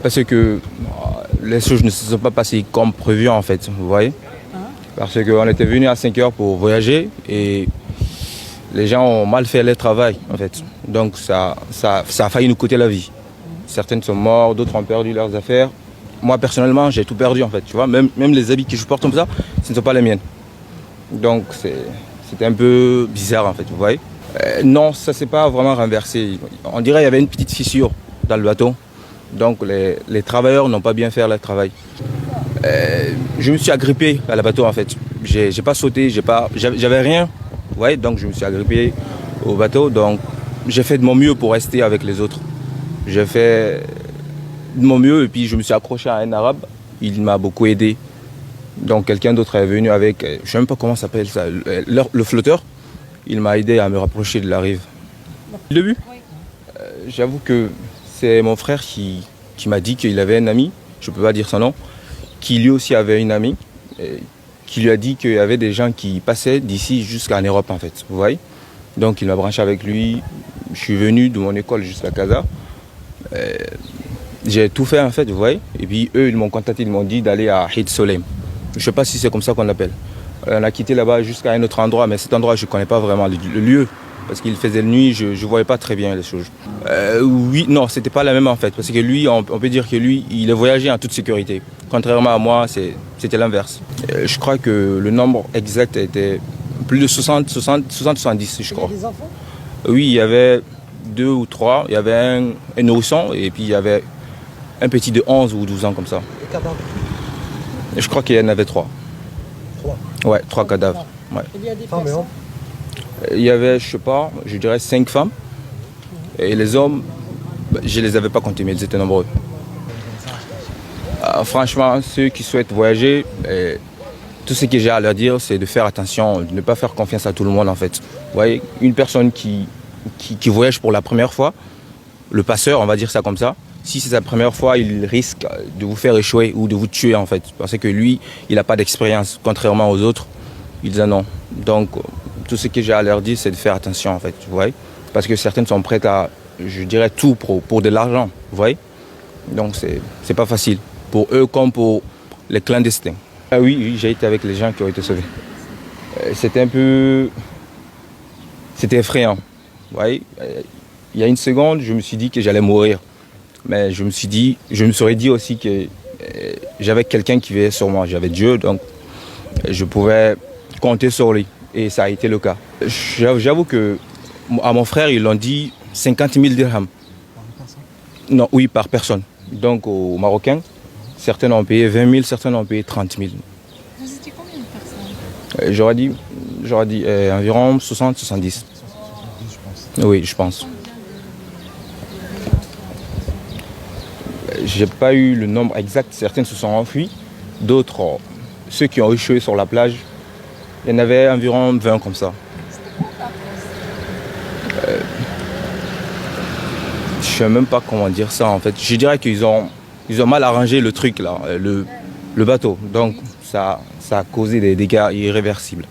Parce que les choses ne se sont pas passées comme prévu en fait, vous voyez. Parce qu'on était venu à 5 heures pour voyager et les gens ont mal fait leur travail en fait. Donc ça a failli nous coûter la vie. Certaines sont mortes, d'autres ont perdu leurs affaires. Moi personnellement j'ai tout perdu en fait, tu vois. Même les habits que je porte comme ça, ce ne sont pas les miennes. Donc c'était un peu bizarre en fait, vous voyez. Non, ça s'est pas vraiment renversé. On dirait qu'il y avait une petite fissure dans le bateau. Donc les travailleurs n'ont pas bien fait leur travail. Je me suis agrippé à la bateau en fait. J'ai pas sauté, j'avais rien. Ouais, donc je me suis agrippé au bateau. Donc j'ai fait de mon mieux pour rester avec les autres. J'ai fait de mon mieux et puis je me suis accroché à un arabe. Il m'a beaucoup aidé. Donc quelqu'un d'autre est venu avec, je ne sais même pas comment ça s'appelle ça, le flotteur. Il m'a aidé à me rapprocher de la rive. Le début, j'avoue que c'est mon frère qui m'a dit qu'il avait un ami, je ne peux pas dire son nom, qui lui aussi avait une amie, qui lui a dit qu'il y avait des gens qui passaient d'ici jusqu'en Europe en fait, vous voyez. Donc il m'a branché avec lui, je suis venu de mon école jusqu'à Casa. J'ai tout fait en fait, vous voyez. Et puis eux, ils m'ont contacté, ils m'ont dit d'aller à Hid Solem. Je ne sais pas si c'est comme ça qu'on l'appelle. On a quitté là-bas jusqu'à un autre endroit, mais cet endroit, je ne connais pas vraiment le lieu. Parce qu'il faisait nuit, je ne voyais pas très bien les choses. Oui, non, c'était pas la même en fait. Parce que lui, on peut dire que lui, il a voyagé en toute sécurité. Contrairement à moi, c'était l'inverse. Je crois que le nombre exact était plus de 70, je crois. Il y a des enfants? Oui, il y avait 2 ou 3. Il y avait un nourrisson et puis il y avait un petit de 11 ou 12 ans comme ça. Les cadavres? Je crois qu'il y en avait 3. 3. Ouais, 3 cadavres. Ouais. Il y a des femmes et hommes? Il y avait, je sais pas, je dirais 5 femmes. Et les hommes, je les avais pas comptés, mais ils étaient nombreux. Franchement, ceux qui souhaitent voyager, tout ce que j'ai à leur dire, c'est de faire attention, de ne pas faire confiance à tout le monde en fait. Vous voyez, une personne qui voyage pour la première fois, le passeur, on va dire ça comme ça, si c'est sa première fois, il risque de vous faire échouer ou de vous tuer en fait. Parce que lui, il n'a pas d'expérience, contrairement aux autres, ils en ont. Donc, tout ce que j'ai à leur dire, c'est de faire attention en fait, vous voyez. Parce que certaines sont prêtes à, je dirais, tout pour de l'argent, vous voyez. Donc, c'est pas facile, pour eux comme pour les clandestins. Ah oui, j'ai été avec les gens qui ont été sauvés. C'était un peu... C'était effrayant, vous voyez. Il y a une seconde, je me suis dit que j'allais mourir. Mais je me serais dit aussi que j'avais quelqu'un qui veillait sur moi. J'avais Dieu, donc je pouvais compter sur lui. Et ça a été le cas. J'avoue que à mon frère, ils l'ont dit 50 000 dirhams. Non, oui, par personne. Donc aux Marocains, certains ont payé 20 000, certains ont payé 30 000. Vous étiez combien de personnes? J'aurais dit environ 60, 70. Oui, je pense. J'ai pas eu le nombre exact, certaines se sont enfuies, d'autres, ceux qui ont échoué sur la plage, il y en avait environ 20 comme ça. Je sais même pas comment dire ça en fait. Je dirais qu'ils ont mal arrangé le truc là, le bateau. Donc ça a causé des dégâts irréversibles.